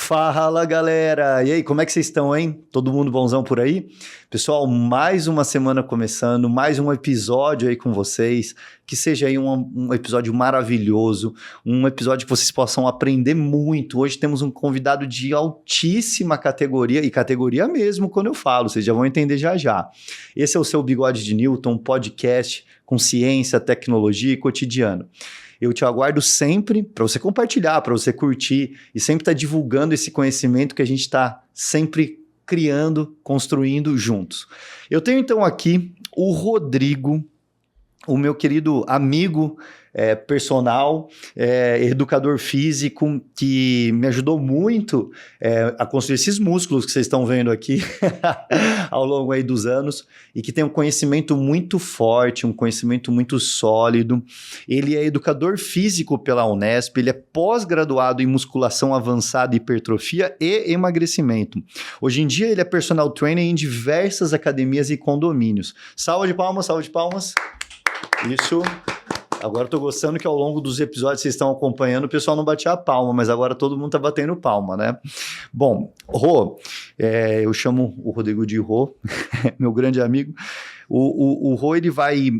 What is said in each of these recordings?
Fala, galera! E aí, como é que vocês estão, hein? Todo mundo bonzão por aí? Pessoal, mais uma semana começando, mais um episódio aí com vocês, que seja aí um episódio maravilhoso, um episódio que vocês possam aprender muito. Hoje temos um convidado de altíssima categoria, e categoria mesmo quando eu falo, vocês já vão entender já já. Esse é o seu Bigode de Newton, podcast com ciência, tecnologia e cotidiano. Eu te aguardo sempre para você compartilhar, para você curtir e sempre estar divulgando esse conhecimento que a gente está sempre criando, construindo juntos. Eu tenho então aqui o Rodrigo, o meu querido amigo personal, educador físico, que me ajudou muito a construir esses músculos que vocês estão vendo aqui ao longo aí dos anos, e que tem um conhecimento muito forte, um conhecimento muito sólido. Ele é educador físico pela Unesp, ele é pós-graduado em musculação avançada, hipertrofia e emagrecimento. Hoje em dia ele é personal trainer em diversas academias e condomínios. Salva de palmas, salva de palmas. Isso. Agora eu tô gostando que ao longo dos episódios vocês estão acompanhando, o pessoal não batia a palma, mas agora todo mundo tá batendo palma, né? Bom, Rô, eu chamo o Rodrigo de Rô, meu grande amigo. O Rô, ele vai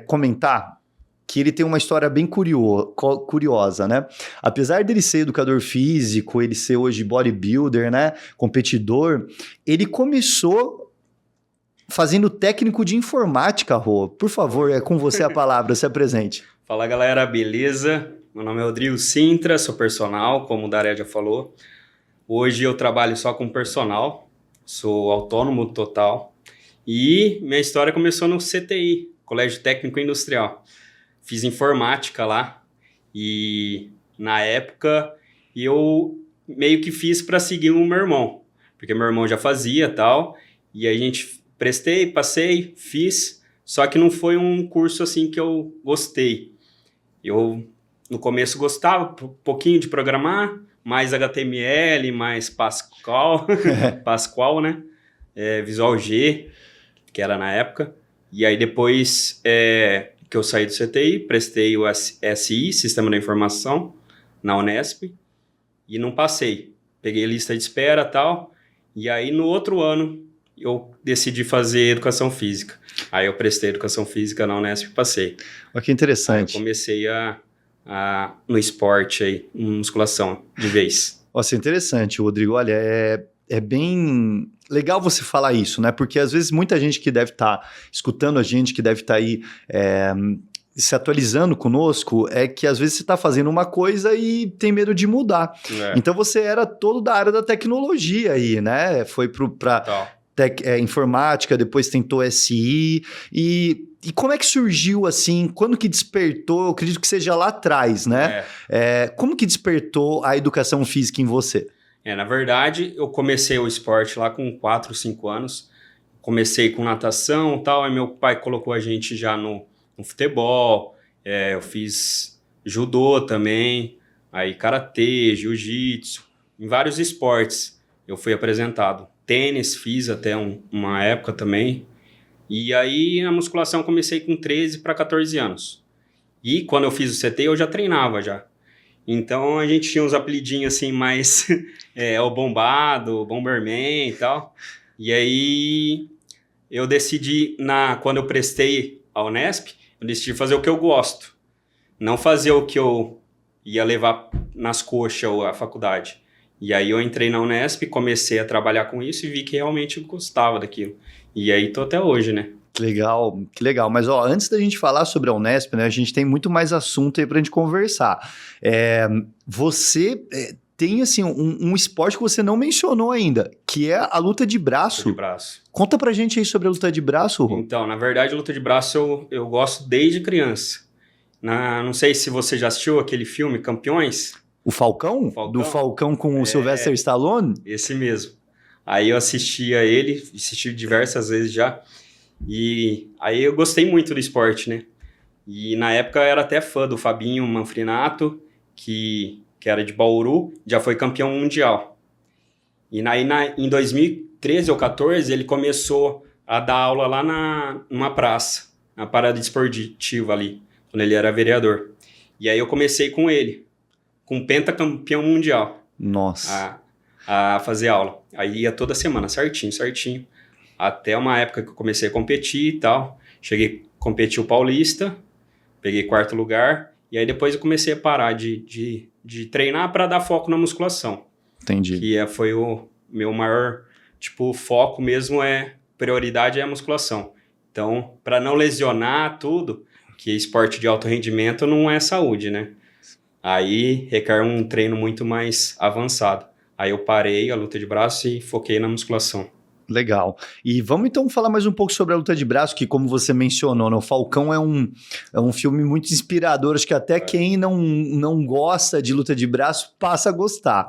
comentar que ele tem uma história bem curiosa, né? Apesar dele ser educador físico, ele ser hoje bodybuilder, né? Competidor, ele começou fazendo técnico de informática, Rô. Por favor, é com você a palavra, se apresente. Fala, galera, beleza? Meu nome é Rodrigo Sintra, sou personal, como o Daré já falou. Hoje eu trabalho só com personal, sou autônomo total. E minha história começou no CTI, Colégio Técnico Industrial. Fiz informática lá e, na época, eu meio que fiz para seguir o meu irmão, porque meu irmão já fazia e tal, e aí a gente prestei, passei, fiz, só que não foi um curso assim que eu gostei. Eu, no começo, gostava um pouquinho de programar, mais HTML, mais Pascal, Pascal, né? Visual G, que era na época. E aí depois que eu saí do CTI, prestei o SI, Sistema da Informação, na Unesp, e não passei. Peguei lista de espera e tal, e aí no outro ano eu decidi fazer educação física. Aí eu prestei educação física na Unesp e passei. Olha que interessante. Aí eu comecei no esporte aí, musculação, de vez. Nossa, interessante, Rodrigo. Olha, é bem legal você falar isso, né? Porque às vezes muita gente que deve estar escutando a gente, que deve estar aí se atualizando conosco, é que às vezes você está fazendo uma coisa e tem medo de mudar. Então você era todo da área da tecnologia aí, né? Foi para informática, depois tentou SI, e como é que surgiu assim, quando que despertou, eu acredito que seja lá atrás, né? Como que despertou a educação física em você? Na verdade, eu comecei o esporte lá com 4, 5 anos, comecei com natação e tal, aí meu pai colocou a gente já no futebol, eu fiz judô também, aí karatê, jiu-jitsu, em vários esportes eu fui apresentado. Tênis fiz até uma época também. E aí na musculação comecei com 13 para 14 anos. E quando eu fiz o CT eu já treinava já. Então a gente tinha uns apelidinhos assim mais o bombado, bomberman e tal. E aí eu decidi, quando eu prestei a Unesp, eu decidi fazer o que eu gosto. Não fazer o que eu ia levar nas coxas a faculdade. E aí eu entrei na Unesp, comecei a trabalhar com isso e vi que realmente eu gostava daquilo. E aí tô até hoje, né? Que legal, que legal. Mas ó, antes da gente falar sobre a Unesp, né, a gente tem muito mais assunto aí pra gente conversar. Você tem assim um esporte que você não mencionou ainda, que é a luta de braço. Luta de braço. Conta pra gente aí sobre a luta de braço, Rô. Então, na verdade, a luta de braço eu gosto desde criança. Não sei se você já assistiu aquele filme, Campeões. O Falcão? Do Falcão com o Sylvester Stallone? Esse mesmo. Aí eu assisti diversas vezes já. E aí eu gostei muito do esporte, né? E na época eu era até fã do Fabinho Manfrinato, que era de Bauru, já foi campeão mundial. E aí em 2013 ou 2014 ele começou a dar aula lá numa praça, na parada esportiva ali, quando ele era vereador. E aí eu comecei com ele, com pentacampeão mundial. Nossa. a fazer aula. Aí ia toda semana, certinho, certinho. Até uma época que eu comecei a competir e tal. Cheguei a competir o Paulista, peguei 4º lugar. E aí depois eu comecei a parar de treinar para dar foco na musculação. Entendi. Que foi o meu maior, foco mesmo prioridade é a musculação. Então, para não lesionar tudo, que esporte de alto rendimento não é saúde, né? Aí requer um treino muito mais avançado. Aí eu parei a luta de braço e foquei na musculação. Legal. E vamos então falar mais um pouco sobre a luta de braço, que como você mencionou, né, o Falcão é um filme muito inspirador, acho que até quem não gosta de luta de braço passa a gostar.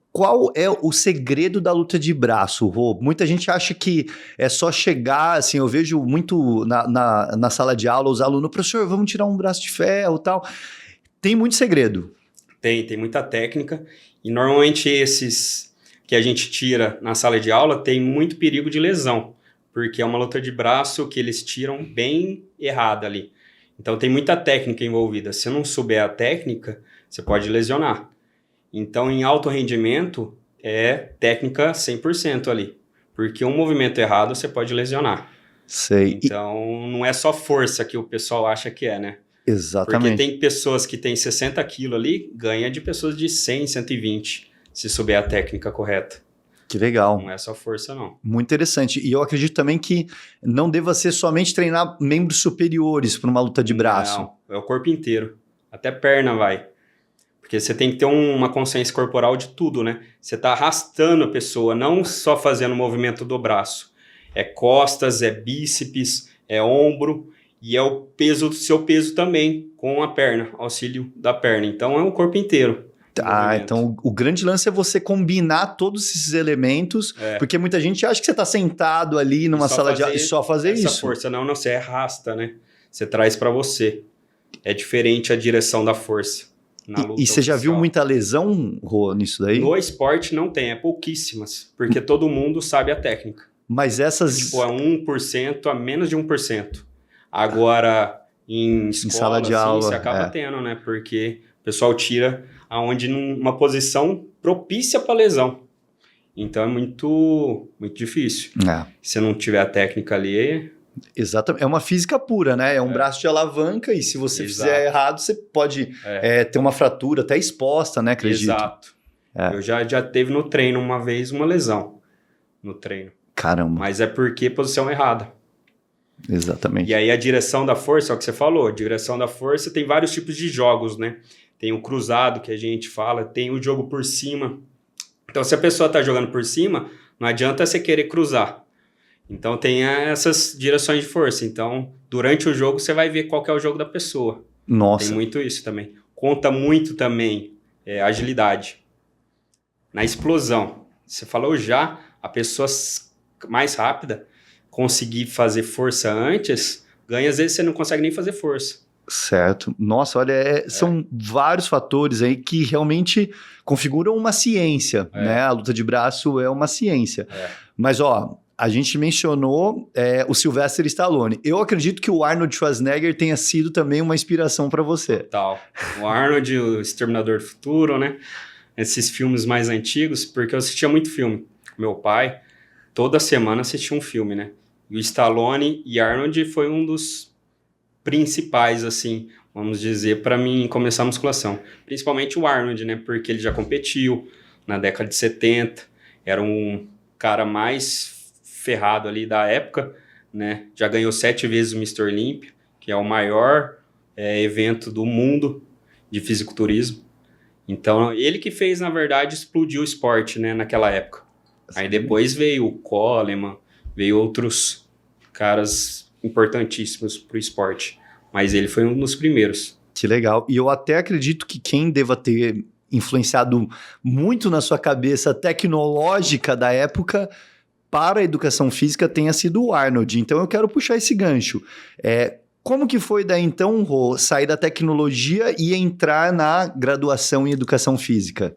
Qual é o segredo da luta de braço, Rô? Muita gente acha que é só chegar, assim, eu vejo muito na sala de aula os alunos, professor, vamos tirar um braço de ferro e tal. Tem muito segredo. Tem muita técnica, e normalmente esses que a gente tira na sala de aula tem muito perigo de lesão, porque é uma luta de braço que eles tiram bem errada ali. Então tem muita técnica envolvida. Se não souber a técnica, você pode lesionar. Então em alto rendimento é técnica 100% ali, porque um movimento errado você pode lesionar. Sei. Então não é só força que o pessoal acha que é, né? Exatamente. Porque tem pessoas que têm 60 quilos ali, ganha de pessoas de 100, 120, se souber a técnica correta. Que legal. Não é só força, não. Muito interessante. E eu acredito também que não deva ser somente treinar membros superiores para uma luta de braço. Não, é o corpo inteiro. Até perna vai. Porque você tem que ter uma consciência corporal de tudo, né? Você tá arrastando a pessoa, não só fazendo o movimento do braço. É costas, é bíceps, é ombro... E é o peso do seu peso também, com a perna, auxílio da perna. Então, é o corpo inteiro. Então o grande lance é você combinar todos esses elementos, porque muita gente acha que você está sentado ali numa sala de aula e só fazer isso. Essa força, não, você arrasta, né? Você traz para você. É diferente a direção da força na luta E você já viu muita lesão, Rô, nisso daí? No esporte não tem, é pouquíssimas, porque todo mundo sabe a técnica. Mas essas... Tipo, é 1%, a menos de 1%. Agora, em escola, sala de aula, você acaba tendo, né? Porque o pessoal tira aonde numa posição propícia para lesão. Então, é muito, muito difícil. Se não tiver a técnica ali... Exatamente. É uma física pura, né? É um braço de alavanca e se você fizer errado, você pode ter uma fratura até exposta, né? Acredito. Exato. Eu já teve no treino uma vez uma lesão no treino. Caramba. Mas é porque posição errada. Exatamente. E aí a direção da força, é o que você falou, a direção da força tem vários tipos de jogos, né? Tem o cruzado que a gente fala, tem o jogo por cima. Então se a pessoa tá jogando por cima, não adianta você querer cruzar. Então tem essas direções de força. Então durante o jogo você vai ver qual que é o jogo da pessoa. Nossa. Tem muito isso também. Conta muito também agilidade. Na explosão. Você falou já, a pessoa mais rápida conseguir fazer força antes, ganha, às vezes você não consegue nem fazer força. Certo. Nossa, olha, são vários fatores aí que realmente configuram uma ciência, né? A luta de braço é uma ciência. Mas, ó, a gente mencionou o Sylvester Stallone. Eu acredito que o Arnold Schwarzenegger tenha sido também uma inspiração para você. Total. O Arnold, o Exterminador do Futuro, né? Esses filmes mais antigos, porque eu assistia muito filme. Meu pai, toda semana assistia um filme, né? E o Stallone e Arnold foi um dos principais, assim, vamos dizer, para mim começar a musculação. Principalmente o Arnold, né? Porque ele já competiu na década de 70, era um cara mais ferrado ali da época, né? Já ganhou 7 vezes o Mr. Olympia, que é o maior evento do mundo de fisiculturismo. Então, ele que fez, na verdade, explodiu o esporte, né? Naquela época. Sim. Aí depois veio o Coleman, veio outros caras importantíssimos para o esporte. Mas ele foi um dos primeiros. Que legal. E eu até acredito que quem deva ter influenciado muito na sua cabeça tecnológica da época para a educação física tenha sido o Arnold. Então eu quero puxar esse gancho. Como que foi daí então, Rô, sair da tecnologia e entrar na graduação em educação física?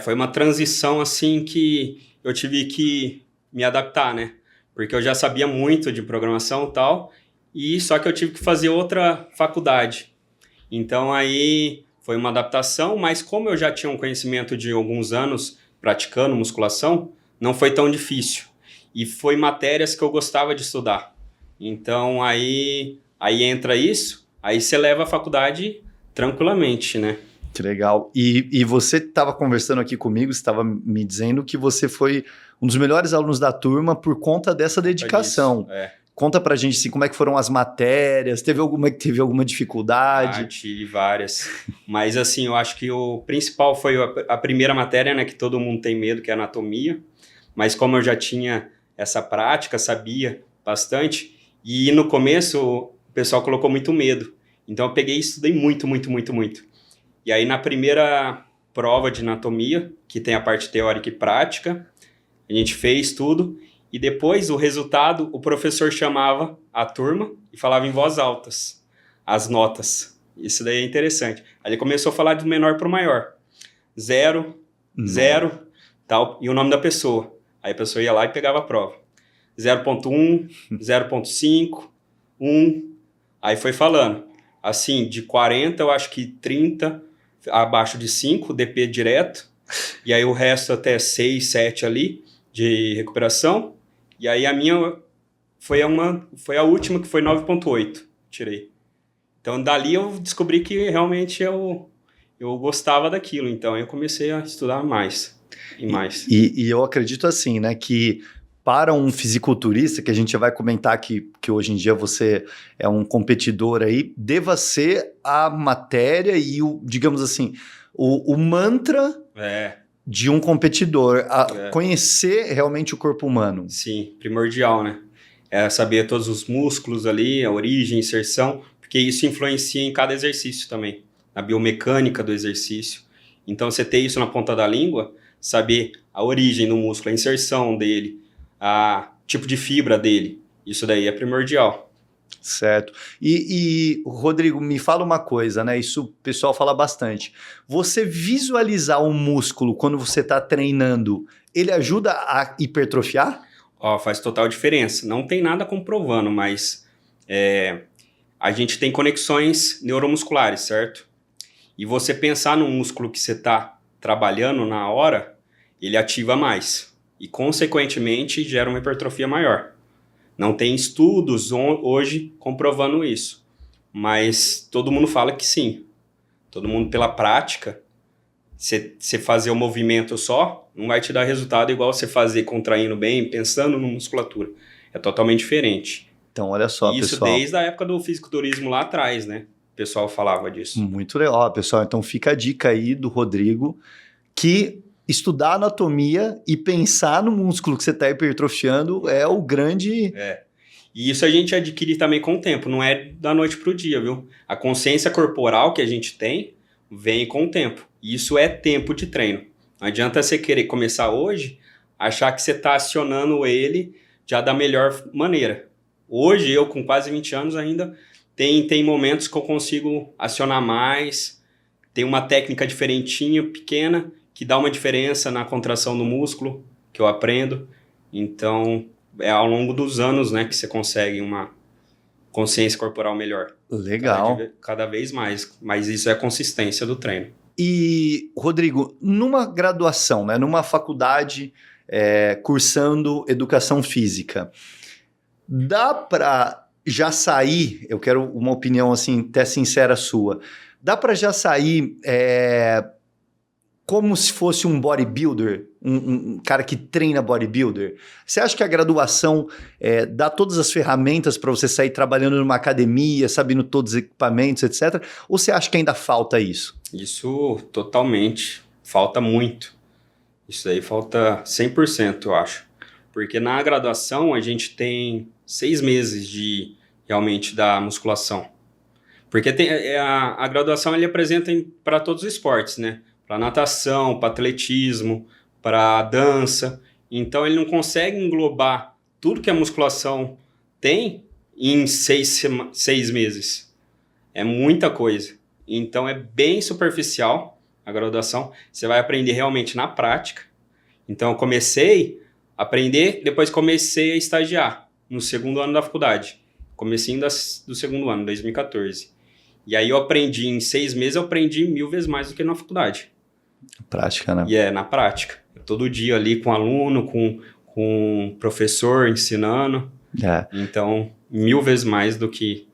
Foi uma transição assim que eu tive que me adaptar, né? Porque eu já sabia muito de programação e tal, e só que eu tive que fazer outra faculdade. Então aí foi uma adaptação, mas como eu já tinha um conhecimento de alguns anos praticando musculação, não foi tão difícil. E foi matérias que eu gostava de estudar. Então, aí entra isso, aí você leva a faculdade tranquilamente, né? Que legal. E você estava conversando aqui comigo, você estava me dizendo que você foi um dos melhores alunos da turma por conta dessa dedicação. Conta pra gente assim, como é que foram as matérias, teve alguma dificuldade? Tive várias. Mas assim, eu acho que o principal foi a primeira matéria, né, que todo mundo tem medo, que é anatomia. Mas como eu já tinha essa prática, sabia bastante, e no começo o pessoal colocou muito medo. Então eu peguei e estudei muito. E aí na primeira prova de anatomia, que tem a parte teórica e prática, a gente fez tudo, e depois o resultado, o professor chamava a turma e falava em voz alta as notas. Isso daí é interessante. Aí ele começou a falar do menor para o maior. 0, 0, tal, e o nome da pessoa. Aí a pessoa ia lá e pegava a prova. 0.1, 0.5, 1. Aí foi falando. Assim, de 40, eu acho que 30, abaixo de 5, DP direto. E aí o resto até 6, 7 ali, de recuperação. E aí a minha foi a última, que foi 9.8. Tirei. Então, dali eu descobri que realmente eu gostava daquilo. Então, eu comecei a estudar mais e mais. E eu acredito assim, né, que para um fisiculturista, que a gente já vai comentar que hoje em dia você é um competidor aí, deva ser a matéria e digamos assim, o mantra de um competidor, conhecer realmente o corpo humano. Sim, primordial, né? É saber todos os músculos ali, a origem, inserção, porque isso influencia em cada exercício também, na biomecânica do exercício. Então, você ter isso na ponta da língua, saber a origem do músculo, a inserção dele, a tipo de fibra dele, isso daí é primordial. Certo. E Rodrigo, me fala uma coisa, né? Isso o pessoal fala bastante. Você visualizar um músculo quando você está treinando, ele ajuda a hipertrofiar? Faz total diferença. Não tem nada comprovando, mas a gente tem conexões neuromusculares, certo? E você pensar no músculo que você está trabalhando na hora, ele ativa mais. E, consequentemente, gera uma hipertrofia maior. Não tem estudos hoje comprovando isso. Mas todo mundo fala que sim. Todo mundo, pela prática, você fazer o movimento só, não vai te dar resultado igual você fazer contraindo bem, pensando na musculatura. É totalmente diferente. Então, olha só, isso pessoal. Desde a época do fisiculturismo lá atrás, né? O pessoal falava disso. Muito legal, pessoal. Então, fica a dica aí do Rodrigo, que estudar anatomia e pensar no músculo que você está hipertrofiando é o grande... E isso a gente adquire também com o tempo, não é da noite para o dia, viu? A consciência corporal que a gente tem vem com o tempo. Isso é tempo de treino. Não adianta você querer começar hoje, achar que você está acionando ele já da melhor maneira. Hoje, eu com quase 20 anos ainda, tem momentos que eu consigo acionar mais, tem uma técnica diferentinha, pequena, que dá uma diferença na contração do músculo, que eu aprendo. Então, é ao longo dos anos, né, que você consegue uma consciência corporal melhor. Legal. Cada vez mais. Mas isso é a consistência do treino. E, Rodrigo, numa graduação, né, numa faculdade cursando educação física, dá para já sair, eu quero uma opinião assim, até sincera sua, dá para já sair como se fosse um bodybuilder, um cara que treina bodybuilder? Você acha que a graduação dá todas as ferramentas para você sair trabalhando numa academia, sabendo todos os equipamentos, etc? Ou você acha que ainda falta isso? Isso totalmente. Falta muito. Isso aí falta 100%, eu acho. Porque na graduação a gente tem 6 meses de realmente da musculação. Porque a graduação ele apresenta para todos os esportes, né? Para natação, para atletismo, para dança. Então, ele não consegue englobar tudo que a musculação tem em 6 meses. É muita coisa. Então, é bem superficial a graduação. Você vai aprender realmente na prática. Então, eu comecei a aprender, depois comecei a estagiar no segundo ano da faculdade. Comecinho do segundo ano, 2014. E aí, eu aprendi em 6 meses, eu aprendi 1000 vezes mais do que na faculdade. Prática, né? E na prática. todo dia ali com aluno, com professor ensinando. Então, 1000 vezes mais do que...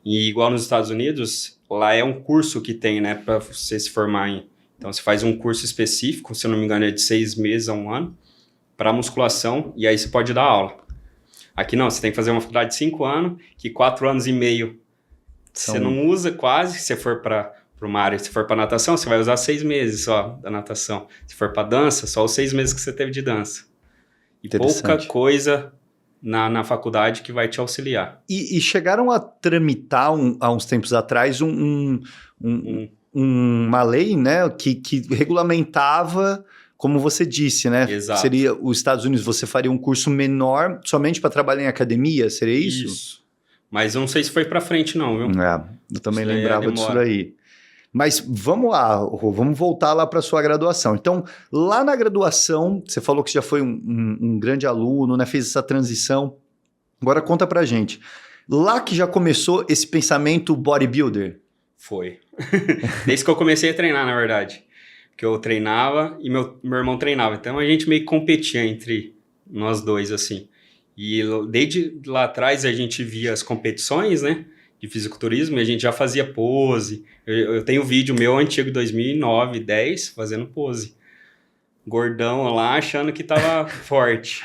E igual nos Estados Unidos, lá é um curso que tem, né, para você se formar em... Então, você faz um curso específico, se eu não me engano, é de 6 meses a 1 ano, para musculação, e aí você pode dar aula. Aqui não, você tem que fazer uma faculdade de 5 anos, que 4 anos e meio você não usa quase, se você for para uma área, se for para natação, você vai usar 6 meses só da natação. Se for para dança, só os 6 meses que você teve de dança. E pouca coisa na faculdade que vai te auxiliar. E chegaram a tramitar, há uns tempos atrás, uma lei, né, que regulamentava, como você disse, né? Exato. Seria os Estados Unidos, você faria um curso menor somente para trabalhar em academia, seria isso? Isso. Mas eu não sei se foi para frente não, viu? Eu também lembrava disso daí. Mas vamos lá, vamos voltar lá para sua graduação. Então, lá na graduação, você falou que já foi um grande aluno, né? Fez essa transição. Agora conta pra gente. Lá que já começou esse pensamento bodybuilder? Foi. Desde que eu comecei a treinar, na verdade. Porque eu treinava e meu irmão treinava. Então a gente meio que competia entre nós dois, assim. E desde lá atrás a gente via as competições, né? De fisiculturismo, e a gente já fazia pose. Eu tenho vídeo meu antigo, 2009, 10, fazendo pose. Gordão lá, achando que tava forte.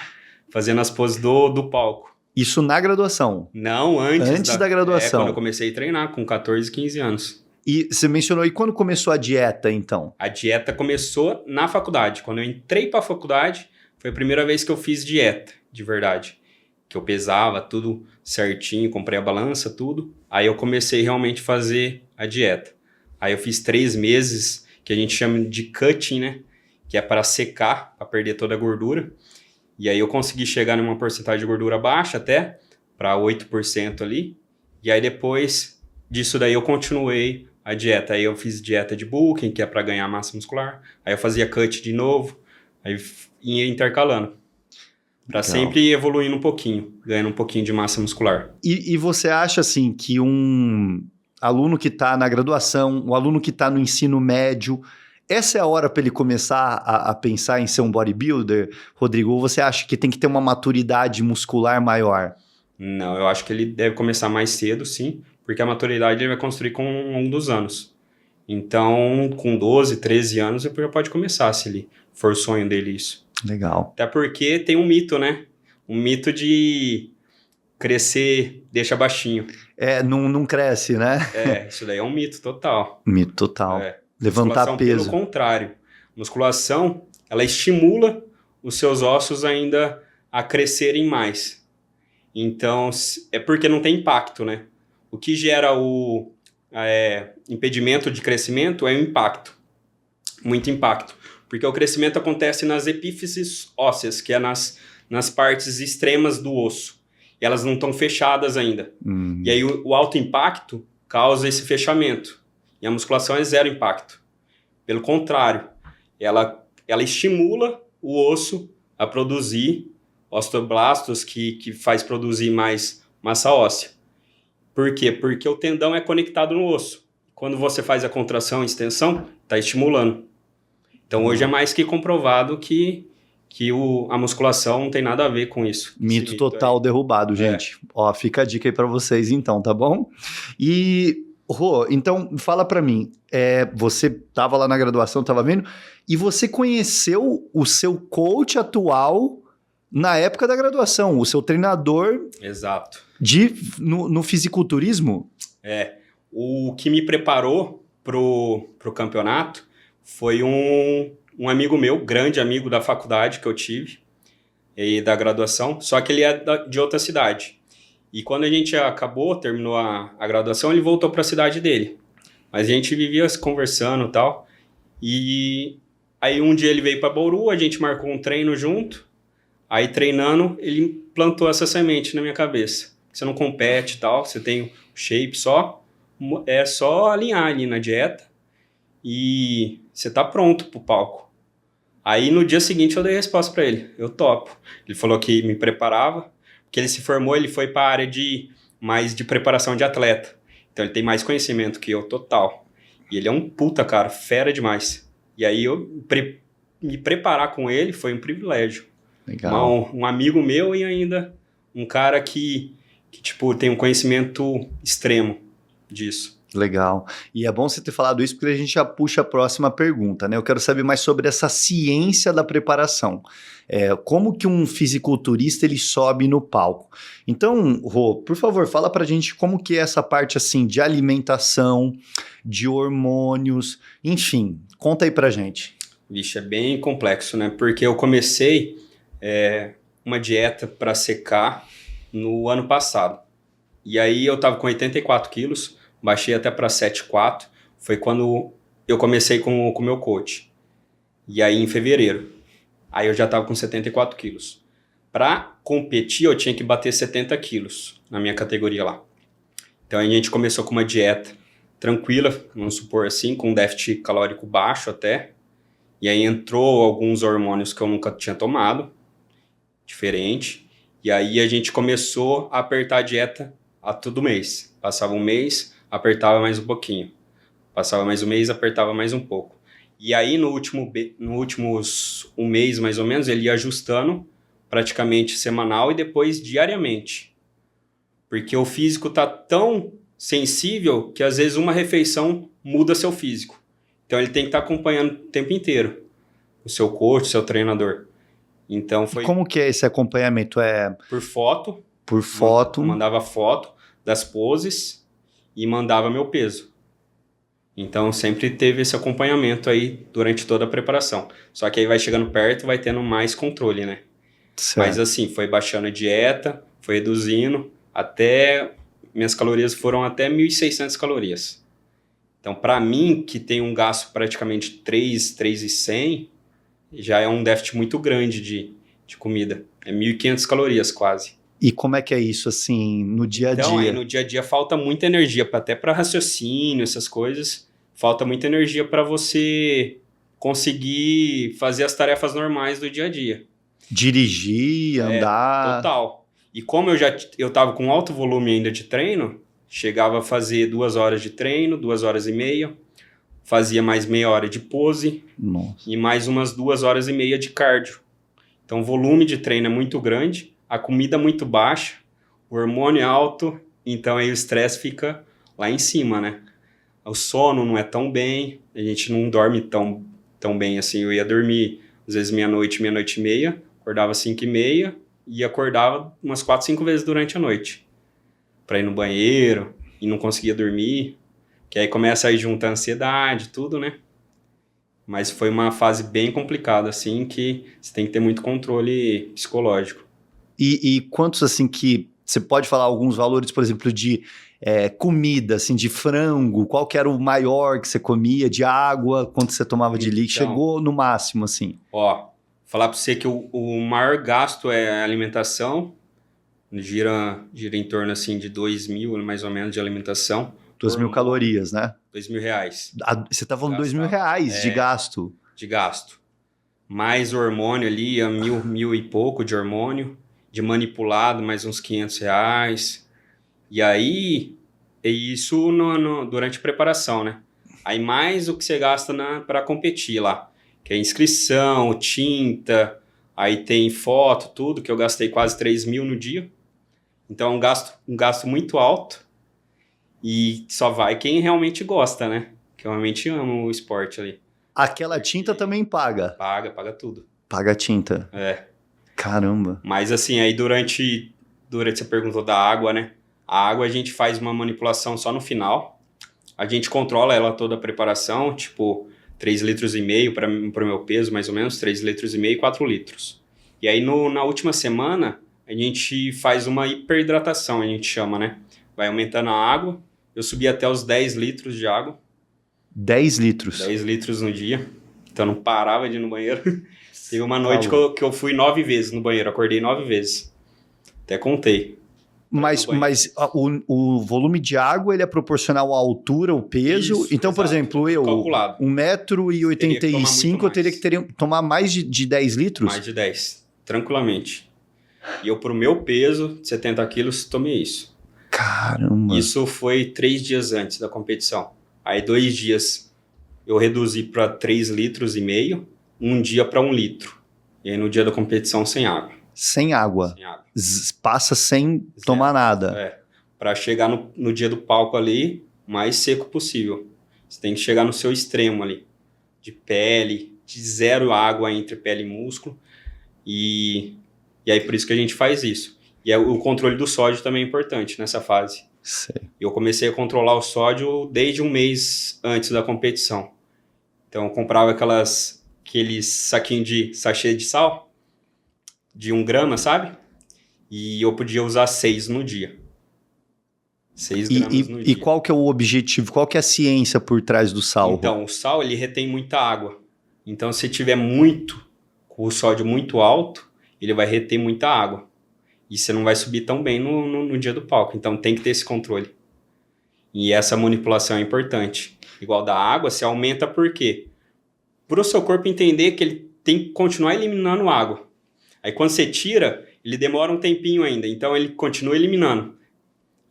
Fazendo as poses do palco. Isso na graduação? Não, antes da graduação. Quando eu comecei a treinar, com 14, 15 anos. E você mencionou, e quando começou a dieta, então? A dieta começou na faculdade. Quando eu entrei para a faculdade, foi a primeira vez que eu fiz dieta, de verdade. Que eu pesava tudo certinho, comprei a balança, tudo. Aí eu comecei realmente a fazer a dieta. Aí eu fiz 3 meses, que a gente chama de cutting, né? Que é para secar, para perder toda a gordura. E aí eu consegui chegar numa porcentagem de gordura baixa até, para 8% ali. E aí depois disso daí eu continuei a dieta. Aí eu fiz dieta de bulking, que é para ganhar massa muscular. Aí eu fazia cut de novo. Aí ia intercalando. Para sempre evoluindo um pouquinho, ganhando um pouquinho de massa muscular. E você acha, assim, que um aluno que está na graduação, um aluno que está no ensino médio, essa é a hora para ele começar a pensar em ser um bodybuilder, Rodrigo? Ou você acha que tem que ter uma maturidade muscular maior? Não, eu acho que ele deve começar mais cedo, sim, porque a maturidade ele vai construir com um dos anos. Então, com 12, 13 anos, ele já pode começar, se ele for o sonho dele isso. Legal. Até porque tem um mito, né? Um mito de crescer deixa baixinho. Não cresce, né? Isso daí é um mito total. Mito total. Levantar peso. Pelo contrário. Musculação, ela estimula os seus ossos ainda a crescerem mais. Então, é porque não tem impacto, né? O que gera o impedimento de crescimento é o impacto. Muito impacto. Porque o crescimento acontece nas epífises ósseas, que é nas partes extremas do osso. E elas não estão fechadas ainda. E aí o alto impacto causa esse fechamento. E a musculação é zero impacto. Pelo contrário, ela estimula o osso a produzir osteoblastos, que faz produzir mais massa óssea. Por quê? Porque o tendão é conectado no osso. Quando você faz a contração e extensão, está estimulando. Então, hoje é mais que comprovado que a musculação não tem nada a ver com isso. Mito total derrubado, gente. Ó, fica a dica aí pra vocês então, tá bom? E, Rô, então, fala pra mim. Você tava lá na graduação, tava vendo, e você conheceu o seu coach atual na época da graduação, o seu treinador... Exato. No fisiculturismo? O que me preparou pro campeonato foi um amigo meu, grande amigo da faculdade que eu tive, e da graduação, só que ele é de outra cidade. E quando a gente terminou a graduação, ele voltou para a cidade dele. Mas a gente vivia conversando e tal. E aí um dia ele veio para Bauru, a gente marcou um treino junto. Aí treinando, ele plantou essa semente na minha cabeça. Você não compete e tal, você tem o shape só. É só alinhar ali na dieta. E você tá pronto pro palco. Aí no dia seguinte eu dei a resposta para ele, eu topo. Ele falou que me preparava, porque ele se formou, ele foi para a área mais de preparação de atleta. Então ele tem mais conhecimento que eu, total. E ele é um puta, cara, fera demais. E aí eu me preparar com ele foi um privilégio. Legal. Um amigo meu e ainda um cara que tipo, tem um conhecimento extremo disso. Legal. E é bom você ter falado isso porque a gente já puxa a próxima pergunta, né? Eu quero saber mais sobre essa ciência da preparação. Como que um fisiculturista ele sobe no palco? Então, Rô, por favor, fala pra gente como que é essa parte assim de alimentação, de hormônios, enfim, conta aí pra gente. Vixe, é bem complexo, né? Porque eu comecei uma dieta para secar no ano passado. E aí eu tava com 84 quilos, baixei até para 7,4. Foi quando eu comecei com o meu coach. E aí em fevereiro. Aí eu já tava com 74 quilos. Para competir, eu tinha que bater 70 quilos na minha categoria lá. Então a gente começou com uma dieta tranquila, vamos supor assim, com um déficit calórico baixo até. E aí entrou alguns hormônios que eu nunca tinha tomado, diferente. E aí a gente começou a apertar a dieta a todo mês. Passava um mês, apertava mais um pouquinho. Passava mais um mês, apertava mais um pouco. E aí no últimos um mês mais ou menos, ele ia ajustando praticamente semanal e depois diariamente. Porque o físico tá tão sensível que às vezes uma refeição muda seu físico. Então ele tem que estar acompanhando o tempo inteiro o seu coach, o seu treinador. Então foi... Como que é esse acompanhamento? Por foto. Por foto? Mandava foto das poses e mandava meu peso. Então sempre teve esse acompanhamento aí durante toda a preparação. Só que aí vai chegando perto, vai tendo mais controle, né? Certo. Mas assim, foi baixando a dieta, foi reduzindo, até minhas calorias foram até 1.600 calorias. Então para mim, que tem um gasto praticamente 3.100, já é um déficit muito grande de comida. É 1.500 calorias quase. E como é que é isso, assim, no dia a dia? Então, aí no dia a dia falta muita energia, até para raciocínio, essas coisas. Falta muita energia para você conseguir fazer as tarefas normais do dia a dia. Dirigir, andar... Total. E como eu tava com alto volume ainda de treino, chegava a fazer 2 horas de treino, 2 horas e meia, fazia mais meia hora de pose. Nossa. E mais umas 2 horas e meia de cardio. Então o volume de treino é muito grande, a comida é muito baixa, o hormônio é alto, então aí o estresse fica lá em cima, né? O sono não é tão bem, a gente não dorme tão bem assim. Eu ia dormir às vezes meia-noite e meia, acordava 5h30 e acordava umas 4, 5 vezes durante a noite para ir no banheiro e não conseguia dormir, que aí começa a ir juntar ansiedade, tudo, né? Mas foi uma fase bem complicada, assim, que você tem que ter muito controle psicológico. E quantos, assim, que... Você pode falar alguns valores, por exemplo, de comida, assim, de frango? Qual que era o maior que você comia? De água? Quanto você tomava de líquido? Chegou no máximo, assim? Ó, falar para você que o maior gasto é a alimentação. Gira em torno, assim, de 2.000, mais ou menos, de alimentação. 2.000 calorias, né? R$2.000. Você tá falando R$2.000 de gasto. De gasto. Mais hormônio ali, mil e pouco de hormônio. De manipulado, mais uns R$500. E aí, é isso durante a preparação, né? Aí mais o que você gasta para competir lá. Que é inscrição, tinta, aí tem foto, tudo, que eu gastei quase 3.000 no dia. Então é um gasto muito alto. E só vai quem realmente gosta, né? Que realmente ama o esporte ali. Aquela tinta também paga? Paga tudo. Paga a tinta. Caramba. Mas assim, aí durante você perguntou da água, né? A água a gente faz uma manipulação só no final. A gente controla ela toda a preparação, tipo 3,5 litros para o meu peso, mais ou menos, 3,5 litros, 4 litros. E aí na última semana, a gente faz uma hiperidratação, a gente chama, né? Vai aumentando a água. Eu subi até os 10 litros de água. 10 litros? 10 litros no dia. Então não parava de ir no banheiro. Teve uma noite que eu fui 9 vezes no banheiro, acordei 9 vezes. Até contei. Mas o volume de água ele é proporcional à altura, ao peso. Isso, então, por exemplo, eu, calculado. 1,85 m, eu teria que tomar mais de 10 litros? Mais de 10, tranquilamente. E eu, pro meu peso, 70 quilos, tomei isso. Caramba! Isso foi 3 dias antes da competição. Aí 2 dias eu reduzi para 3,5 litros. um dia para 1 litro. E aí no dia da competição sem água. Sem água. Sem água. Passa sem tomar nada. Para chegar no dia do palco ali, mais seco possível. Você tem que chegar no seu extremo ali, de pele, de 0 água entre pele e músculo. E aí por isso que a gente faz isso. E o controle do sódio também é importante nessa fase. Sei. Eu comecei a controlar o sódio desde um mês antes da competição. Então eu comprava aqueles saquinhos de sachê de sal, de 1 grama, sabe? E eu podia usar 6 no dia. 6 gramas no dia. E qual que é o objetivo, qual que é a ciência por trás do sal? Então, o sal, ele retém muita água. Então, se tiver com o sódio muito alto, ele vai reter muita água. E você não vai subir tão bem no dia do palco. Então, tem que ter esse controle. E essa manipulação é importante. Igual da água, você aumenta por quê? Para o seu corpo entender que ele tem que continuar eliminando água. Aí, quando você tira, ele demora um tempinho ainda. Então, ele continua eliminando.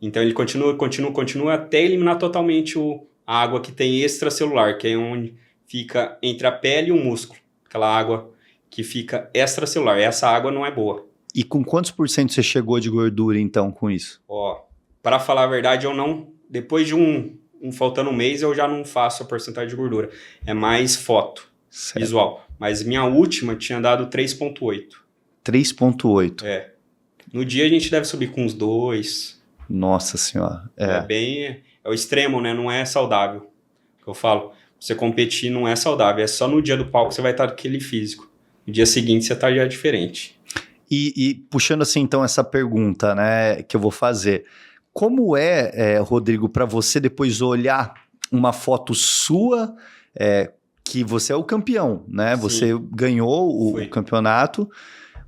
Então ele continua até eliminar totalmente a água que tem extracelular, que é onde fica entre a pele e o músculo. Aquela água que fica extracelular. Essa água não é boa. E com quantos por cento você chegou de gordura, então, com isso? Para falar a verdade, eu não... Depois de faltando um mês, eu já não faço a porcentagem de gordura. É mais foto, certo. Visual. Mas minha última tinha dado 3,8. 3,8. No dia a gente deve subir com uns 2... Nossa senhora. É o extremo, né? Não é saudável. Eu falo, você competir não é saudável. É só no dia do palco que você vai estar aquele físico. No dia seguinte você tá já diferente. E puxando assim, então, essa pergunta, né, que eu vou fazer. Como Rodrigo, para você depois olhar uma foto sua, que você é o campeão, né? Sim. Você ganhou o campeonato.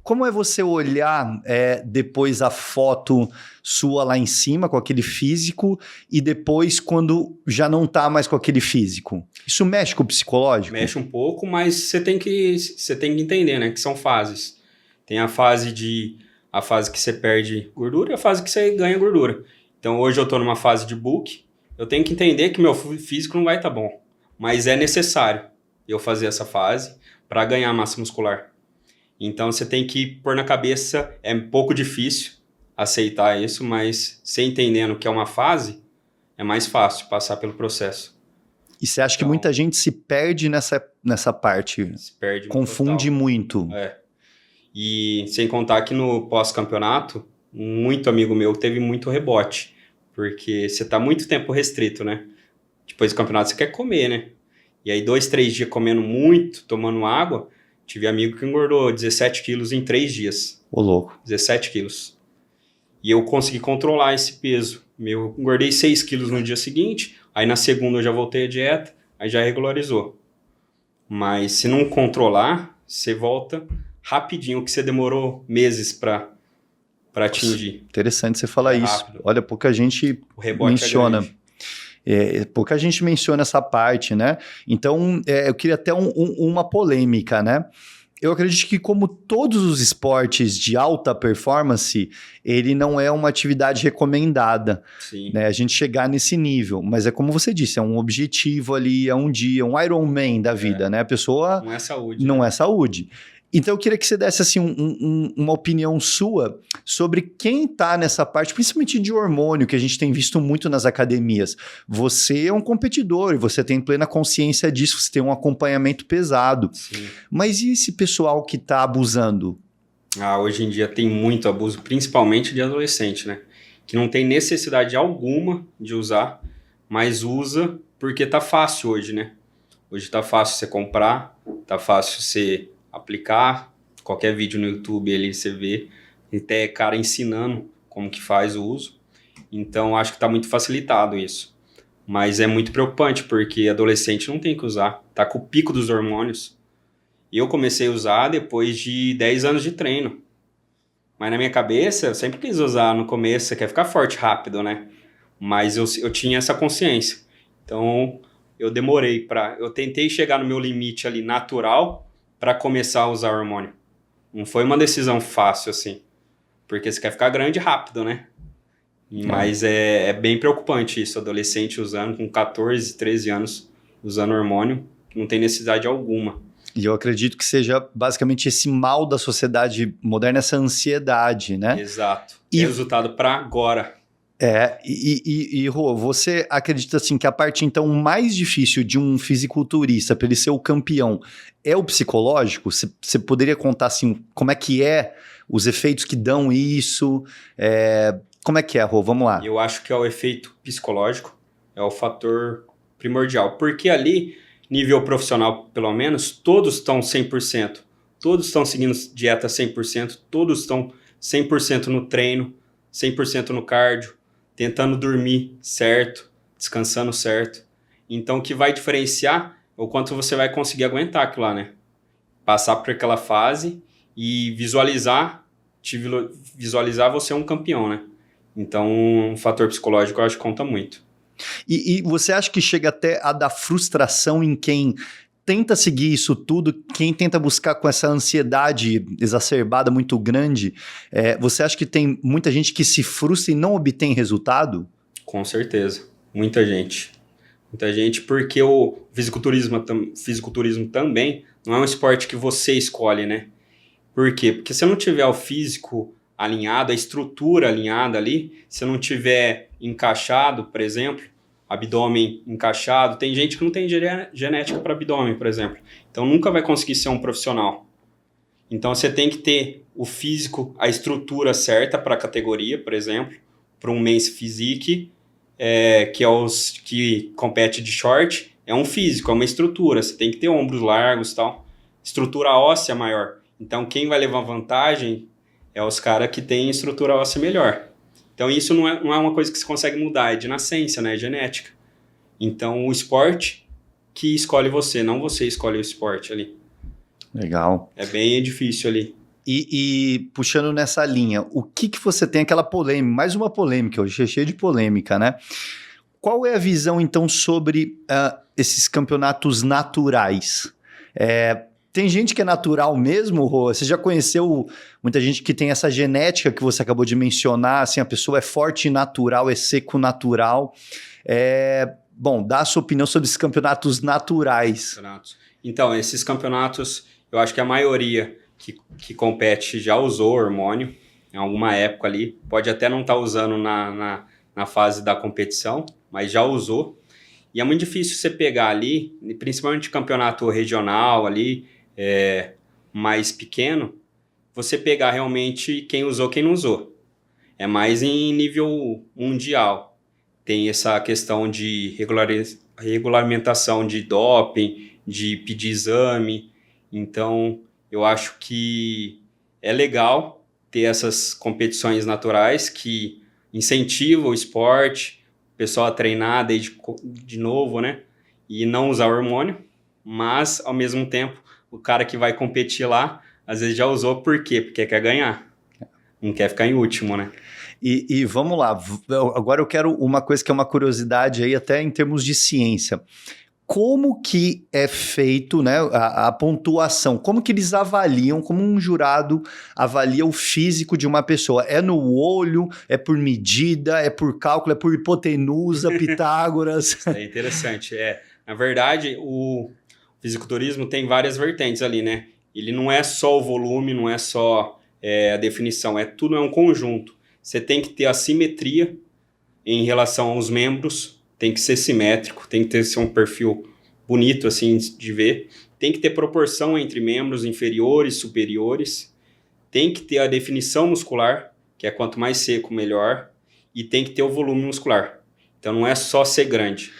Como é você olhar depois a foto sua lá em cima, com aquele físico, e depois quando já não tá mais com aquele físico? Isso mexe com o psicológico? Mexe um pouco, mas você tem que entender, né? Que são fases. Tem a fase que você perde gordura e a fase que você ganha gordura. Então hoje eu tô numa fase de bulk, eu tenho que entender que meu físico não vai estar bom. Mas é necessário eu fazer essa fase para ganhar massa muscular. Então você tem que pôr na cabeça, é um pouco difícil aceitar isso, mas você entendendo que é uma fase, é mais fácil passar pelo processo. E você acha que muita gente se perde nessa parte? Se perde confunde total. muito. E sem contar que no pós-campeonato, muito amigo meu teve muito rebote, porque você tá muito tempo restrito, né? Depois do campeonato você quer comer, né? E aí 2, 3 dias comendo muito, tomando água. Tive amigo que engordou 17 quilos em 3 dias. Ô, louco. 17 quilos. E eu consegui controlar esse peso. Eu engordei 6 quilos no dia seguinte, aí na segunda eu já voltei à dieta, aí já regularizou. Mas se não controlar, você volta rapidinho, o que você demorou meses para atingir. Interessante você falar isso. Rápido. Olha, pouca gente menciona. Pouca gente menciona essa parte, né? Então, eu queria até uma polêmica, né? Eu acredito que, como todos os esportes de alta performance, ele não é uma atividade recomendada. Sim. Né? A gente chegar nesse nível. Mas é como você disse, é um objetivo ali, é um dia, um Ironman da vida, né? A pessoa... Não é saúde. Não é saúde. Então eu queria que você desse assim, uma opinião sua sobre quem está nessa parte, principalmente de hormônio, que a gente tem visto muito nas academias. Você é um competidor e você tem plena consciência disso, você tem um acompanhamento pesado. Sim. Mas e esse pessoal que está abusando? Hoje em dia tem muito abuso, principalmente de adolescente, né? Que não tem necessidade alguma de usar, mas usa porque tá fácil hoje, né? Hoje tá fácil você comprar, tá fácil você aplicar, qualquer vídeo no YouTube ali você vê, até cara ensinando como que faz o uso. Então acho que tá muito facilitado isso. Mas é muito preocupante porque adolescente não tem que usar, tá com o pico dos hormônios. E eu comecei a usar depois de 10 anos de treino. Mas na minha cabeça, eu sempre quis usar no começo, você quer ficar forte rápido, né? Mas eu tinha essa consciência. Então eu demorei eu tentei chegar no meu limite ali natural para começar a usar hormônio. Não foi uma decisão fácil, assim. Porque você quer ficar grande rápido, né? Mas é bem preocupante isso, adolescente usando com 14, 13 anos, usando hormônio, não tem necessidade alguma. E eu acredito que seja basicamente esse mal da sociedade moderna, essa ansiedade, né? Exato. E resultado para agora. Rô, você acredita assim que a parte então mais difícil de um fisiculturista para ele ser o campeão é o psicológico? Você poderia contar assim como é que os efeitos que dão isso? Como é que é, Rô? Vamos lá. Eu acho que é o efeito psicológico, é o fator primordial, porque ali, nível profissional pelo menos, todos estão 100%, todos estão seguindo dieta 100%, todos estão 100% no treino, 100% no cardio, tentando dormir certo, descansando certo. Então, o que vai diferenciar é o quanto você vai conseguir aguentar aquilo lá, né? Passar por aquela fase e visualizar você um campeão, né? Então, um fator psicológico eu acho que conta muito. E você acha que chega até a dar frustração em quem tenta seguir isso tudo, quem tenta buscar com essa ansiedade exacerbada muito grande? Você acha que tem muita gente que se frustra e não obtém resultado? Com certeza. Muita gente. Muita gente, porque o fisiculturismo também não é um esporte que você escolhe, né? Por quê? Porque se não tiver o físico alinhado, a estrutura alinhada ali, se não tiver encaixado, por exemplo, abdômen encaixado, tem gente que não tem genética para abdômen, por exemplo. Então nunca vai conseguir ser um profissional. Então você tem que ter o físico, a estrutura certa para a categoria, por exemplo, para um Men's Physique, que é os que compete de short, é um físico, é uma estrutura, você tem que ter ombros largos e tal, estrutura óssea maior. Então quem vai levar vantagem é os caras que têm estrutura óssea melhor. Então isso não é uma coisa que se consegue mudar, é de nascença, né? É genética. Então o esporte que escolhe você, não você escolhe o esporte ali. Legal. É bem difícil ali. E puxando nessa linha, o que você tem aquela polêmica, mais uma polêmica, hoje é cheio de polêmica, né? Qual é a visão então sobre esses campeonatos naturais? Tem gente que é natural mesmo, Rô? Você já conheceu muita gente que tem essa genética que você acabou de mencionar, assim, a pessoa é forte natural, é seco natural. Bom, dá a sua opinião sobre esses campeonatos naturais. Então, esses campeonatos, eu acho que a maioria que compete já usou hormônio em alguma época ali, pode até não estar usando na fase da competição, mas já usou. E é muito difícil você pegar ali, principalmente campeonato regional ali, mais pequeno, você pegar realmente quem usou, quem não usou. É mais em nível mundial. Tem essa questão de regulamentação de doping, de pedir exame. Então, eu acho que é legal ter essas competições naturais que incentivam o esporte, o pessoal a treinar desde de novo, né? E não usar hormônio, mas, ao mesmo tempo, o cara que vai competir lá, às vezes já usou, por quê? Porque quer ganhar, não quer ficar em último, né? E vamos lá, agora eu quero uma coisa que é uma curiosidade aí, até em termos de ciência. Como que é feito, né, a pontuação? Como que eles avaliam, como um jurado avalia o físico de uma pessoa? É no olho, é por medida, é por cálculo, é por hipotenusa, Pitágoras? É interessante, Na verdade, o fisiculturismo tem várias vertentes ali, né? Ele não é só o volume, não é só a definição, tudo é um conjunto. Você tem que ter a simetria em relação aos membros, tem que ser simétrico, tem que ser um perfil bonito assim de ver, tem que ter proporção entre membros inferiores, superiores, tem que ter a definição muscular, que é quanto mais seco, melhor, e tem que ter o volume muscular. Então não é só ser grande.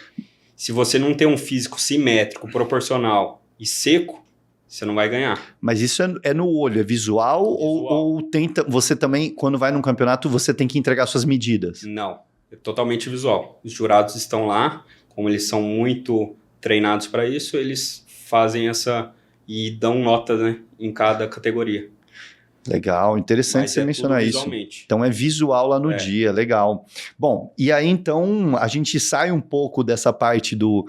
Se você não tem um físico simétrico, proporcional e seco, você não vai ganhar. Mas isso é no olho, é visual. Ou você também, quando vai num campeonato, você tem que entregar suas medidas? Não, é totalmente visual. Os jurados estão lá, como eles são muito treinados para isso, eles fazem e dão nota, né, em cada categoria. Legal, interessante você mencionar isso. Então é visual lá no dia, legal. Bom, e aí então a gente sai um pouco dessa parte do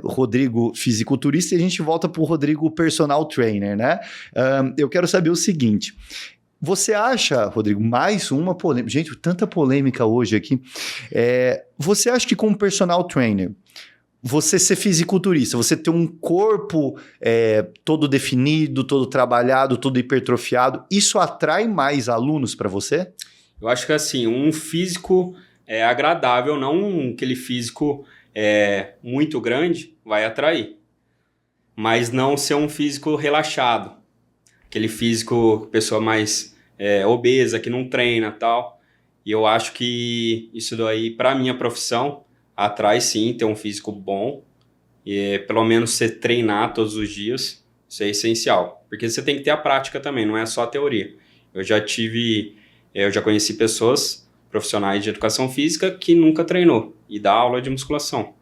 Rodrigo fisiculturista e a gente volta para o Rodrigo personal trainer, né? Eu quero saber o seguinte, você acha, Rodrigo, mais uma polêmica, gente, tanta polêmica hoje aqui, você acha que como personal trainer, você ser fisiculturista, você ter um corpo todo definido, todo trabalhado, todo hipertrofiado, isso atrai mais alunos para você? Eu acho que assim, um físico agradável, não aquele físico muito grande, vai atrair. Mas não ser um físico relaxado. Aquele físico, pessoa mais obesa, que não treina e tal. E eu acho que isso daí, para minha profissão, atrai sim, ter um físico bom. E pelo menos você treinar todos os dias, isso é essencial. Porque você tem que ter a prática também, não é só a teoria. Eu já conheci pessoas profissionais de educação física que nunca treinou e dá aula de musculação.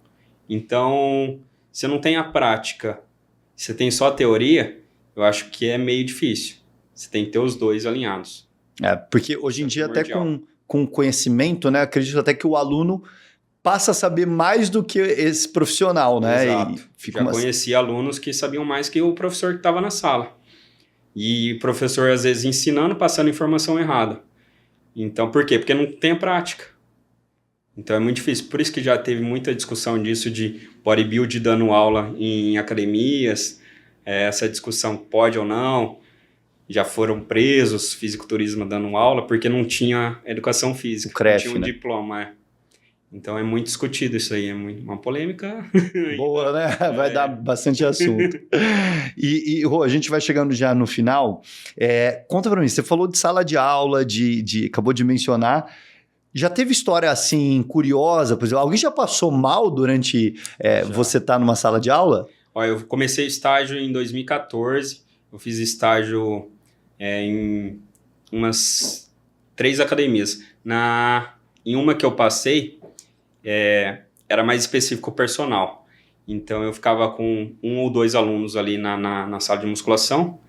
Então, você não tem a prática, você tem só a teoria, eu acho que é meio difícil. Você tem que ter os dois alinhados. Porque hoje em dia, até com conhecimento, né, acredito até que o aluno passa a saber mais do que esse profissional, né? Exato. Conheci alunos que sabiam mais que o professor que estava na sala. E o professor, às vezes, ensinando, passando informação errada. Então, por quê? Porque não tem a prática. Então, é muito difícil. Por isso que já teve muita discussão disso de bodybuilding dando aula em academias. Essa discussão pode ou não. Já foram presos fisiculturismo dando aula porque não tinha educação física. O CREF, não tinha um né? diploma, Então, é muito discutido isso aí. É uma polêmica. Boa, né? Vai dar bastante assunto. E Rô, a gente vai chegando já no final. Conta pra mim, você falou de sala de aula, acabou de mencionar. Já teve história assim, curiosa? Por exemplo, alguém já passou mal durante você estar numa sala de aula? Olha, eu comecei estágio em 2014. Eu fiz estágio em umas 3 academias. Em uma que eu passei, era mais específico o personal. Então, eu ficava com 1 ou 2 alunos ali na sala de musculação.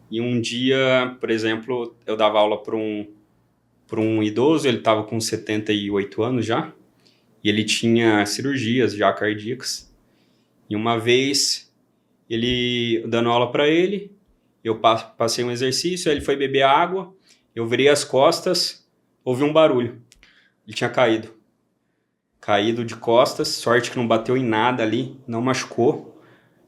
E um dia, por exemplo, eu dava aula para um idoso, ele estava com 78 anos já. E ele tinha cirurgias já cardíacas. E uma vez, ele dando aula para ele, eu passei um exercício, ele foi beber água, eu virei as costas, ouvi um barulho. Ele tinha caído. Caído de costas, sorte que não bateu em nada ali, não machucou.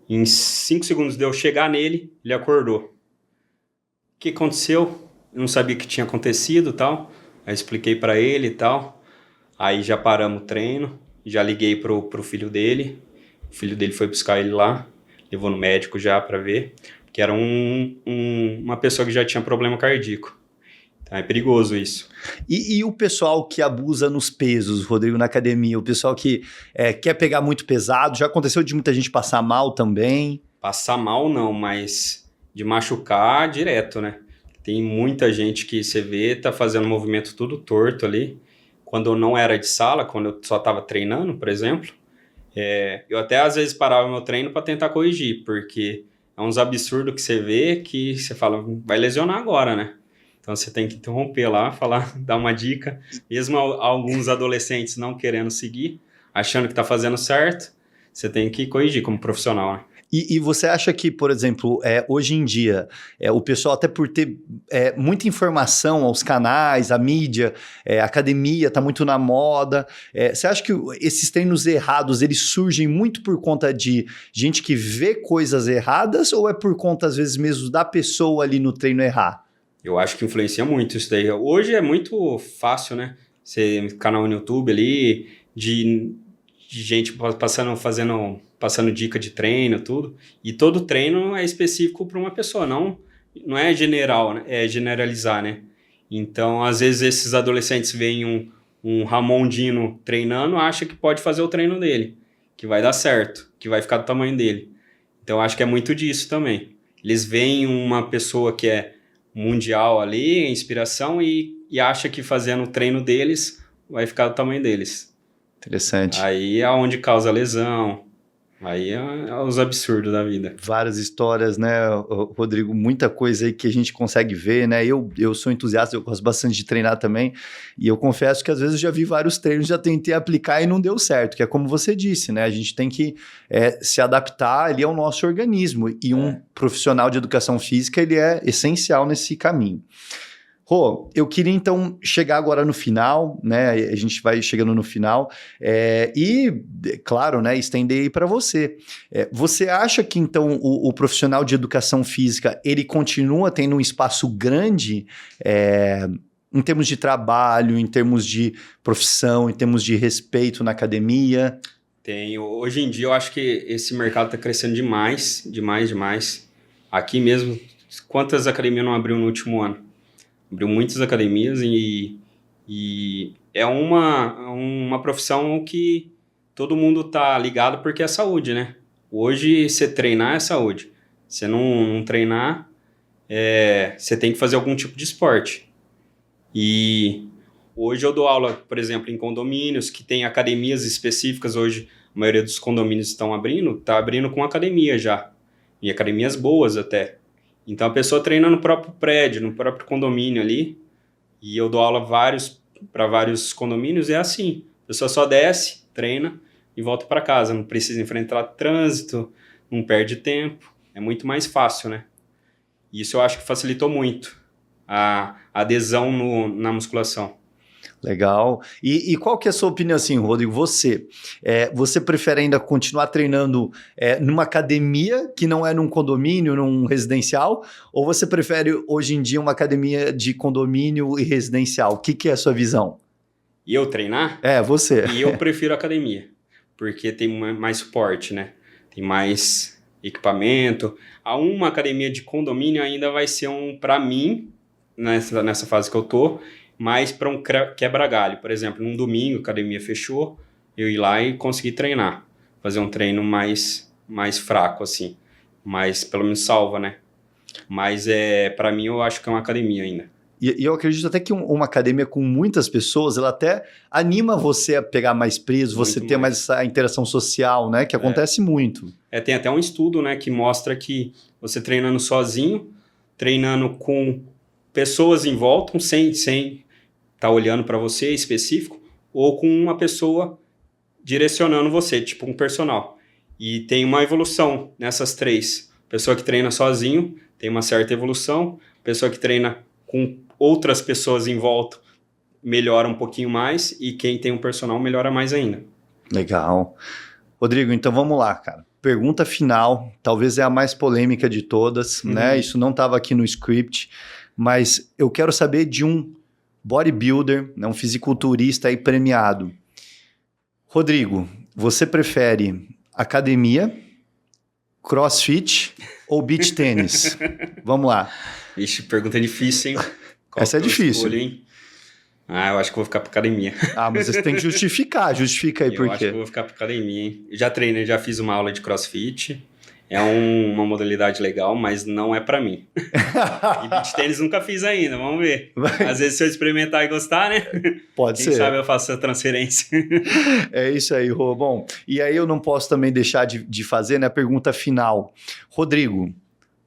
Em 5 segundos de eu chegar nele, ele acordou. O que aconteceu? Eu não sabia o que tinha acontecido e tal. Aí expliquei para ele e tal. Aí já paramos o treino, já liguei pro filho dele. O filho dele foi buscar ele lá, levou no médico já para ver, que era uma pessoa que já tinha problema cardíaco. Então é perigoso isso. E o pessoal que abusa nos pesos, Rodrigo, na academia? O pessoal que quer pegar muito pesado? Já aconteceu de muita gente passar mal também? Passar mal não, mas de machucar direto, né? Tem muita gente que você vê, tá fazendo movimento tudo torto ali. Quando eu não era de sala, quando eu só estava treinando, por exemplo, eu até às vezes parava meu treino para tentar corrigir, porque é uns absurdos que você vê que você fala, vai lesionar agora, né? Então você tem que interromper lá, falar, dar uma dica. Mesmo alguns adolescentes não querendo seguir, achando que tá fazendo certo, você tem que corrigir como profissional, né? E você acha que, por exemplo, hoje em dia, o pessoal, até por ter muita informação aos canais, a mídia, a academia está muito na moda, você acha que esses treinos errados, eles surgem muito por conta de gente que vê coisas erradas ou é por conta, às vezes, mesmo da pessoa ali no treino errar? Eu acho que influencia muito isso daí. Hoje é muito fácil, né? Você canal no YouTube ali, de gente passando dica de treino, tudo. E todo treino é específico para uma pessoa, não é general, né? É generalizar, né? Então, às vezes, esses adolescentes veem um Ramon Dino treinando, acha que pode fazer o treino dele, que vai dar certo, que vai ficar do tamanho dele. Então, acho que é muito disso também. Eles veem uma pessoa que é mundial ali, inspiração, e acha que fazendo o treino deles vai ficar do tamanho deles. Interessante. Aí é onde causa lesão, aí é os absurdos da vida. Várias histórias, né, Rodrigo? Muita coisa aí que a gente consegue ver, né? Eu sou entusiasta, eu gosto bastante de treinar também, e eu confesso que às vezes eu já vi vários treinos, já tentei aplicar e não deu certo, que é como você disse, né? A gente tem que se adaptar ali ao nosso organismo, e um profissional de educação física, ele é essencial nesse caminho. Rô, eu queria então chegar agora no final, né? A gente vai chegando no final claro, né? Estender aí para você. Você acha que então o profissional de educação física ele continua tendo um espaço grande em termos de trabalho, em termos de profissão, em termos de respeito na academia? Tem. Hoje em dia eu acho que esse mercado está crescendo demais, demais, demais. Aqui mesmo, quantas academias não abriu no último ano? Abriu muitas academias e é uma profissão que todo mundo tá ligado porque é saúde, né? Hoje, você treinar é saúde. Se não treinar, você tem que fazer algum tipo de esporte. E hoje eu dou aula, por exemplo, em condomínios que tem academias específicas. Hoje, a maioria dos condomínios tá abrindo com academia já. E academias boas até. Então, a pessoa treina no próprio prédio, no próprio condomínio ali, e eu dou aula para vários condomínios, é assim. A pessoa só desce, treina e volta para casa. Não precisa enfrentar trânsito, não perde tempo. É muito mais fácil, né? E isso eu acho que facilitou muito a adesão na musculação. Legal. E qual que é a sua opinião, assim, Rodrigo? Você prefere ainda continuar treinando numa academia que não é num condomínio, num residencial? Ou você prefere, hoje em dia, uma academia de condomínio e residencial? O que é a sua visão? E eu treinar? Você. E eu prefiro academia, porque tem mais suporte, né? Tem mais equipamento. Uma academia de condomínio ainda vai ser para mim, nessa fase que eu tô, mais para um quebra-galho. Por exemplo, num domingo, a academia fechou, eu ir lá e conseguir treinar. Fazer um treino mais fraco, assim. Mas pelo menos salva, né? Mas para mim, eu acho que é uma academia ainda. E eu acredito até que uma academia com muitas pessoas, ela até anima você a pegar mais peso, você ter mais essa interação social, né? Que acontece muito. Tem até um estudo, né, que mostra que você treinando sozinho, treinando com pessoas em volta, sem estar olhando para você específico, ou com uma pessoa direcionando você, tipo um personal. E tem uma evolução nessas três. Pessoa que treina sozinho tem uma certa evolução, pessoa que treina com outras pessoas em volta melhora um pouquinho mais, e quem tem um personal melhora mais ainda. Legal. Rodrigo, então vamos lá, cara. Pergunta final, talvez é a mais polêmica de todas, né? Isso não estava aqui no script, mas eu quero saber de um bodybuilder, né, um fisiculturista aí premiado. Rodrigo, você prefere academia, crossfit ou beach tênis? Vamos lá. Ixi, pergunta difícil, hein? Essa é difícil. Escolho, hein? Eu acho que vou ficar pra academia. Mas você tem que justifica aí por quê. Eu acho que eu vou ficar pra academia, hein? Eu já treinei, já fiz uma aula de crossfit. É uma modalidade legal, mas não é pra mim. E beach tênis nunca fiz ainda, vamos ver. Às vezes se eu experimentar e gostar, né? Pode ser. Quem sabe eu faço essa transferência. É isso aí, Rô. Bom, e aí eu não posso também deixar de fazer, né, a pergunta final. Rodrigo,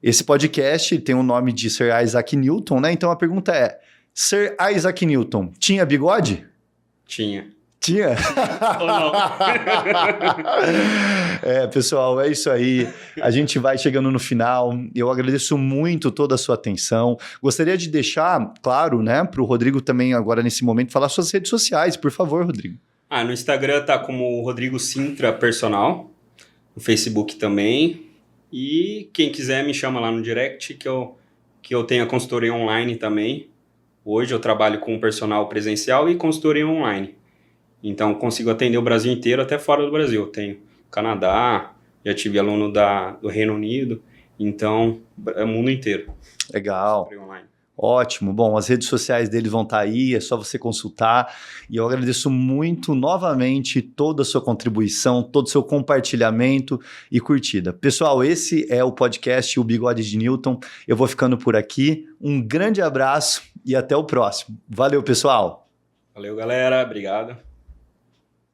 esse podcast tem o nome de Sir Isaac Newton, né? Então a pergunta é, Sir Isaac Newton tinha bigode? Tinha. Tinha? Ou não? Pessoal, é isso aí. A gente vai chegando no final. Eu agradeço muito toda a sua atenção. Gostaria de deixar, claro, né, para o Rodrigo também agora nesse momento falar suas redes sociais, por favor, Rodrigo. No Instagram tá como Rodrigo Sintra Personal, no Facebook também. E quem quiser me chama lá no direct, que eu tenho a consultoria online também. Hoje eu trabalho com personal presencial e consultoria online. Então, consigo atender o Brasil inteiro, até fora do Brasil. Eu tenho Canadá, já tive aluno do Reino Unido. Então, é o mundo inteiro. Legal. Ótimo. Bom, as redes sociais deles vão estar aí, é só você consultar. E eu agradeço muito, novamente, toda a sua contribuição, todo o seu compartilhamento e curtida. Pessoal, esse é o podcast O Bigode de Newton. Eu vou ficando por aqui. Um grande abraço e até o próximo. Valeu, pessoal. Valeu, galera. Obrigado.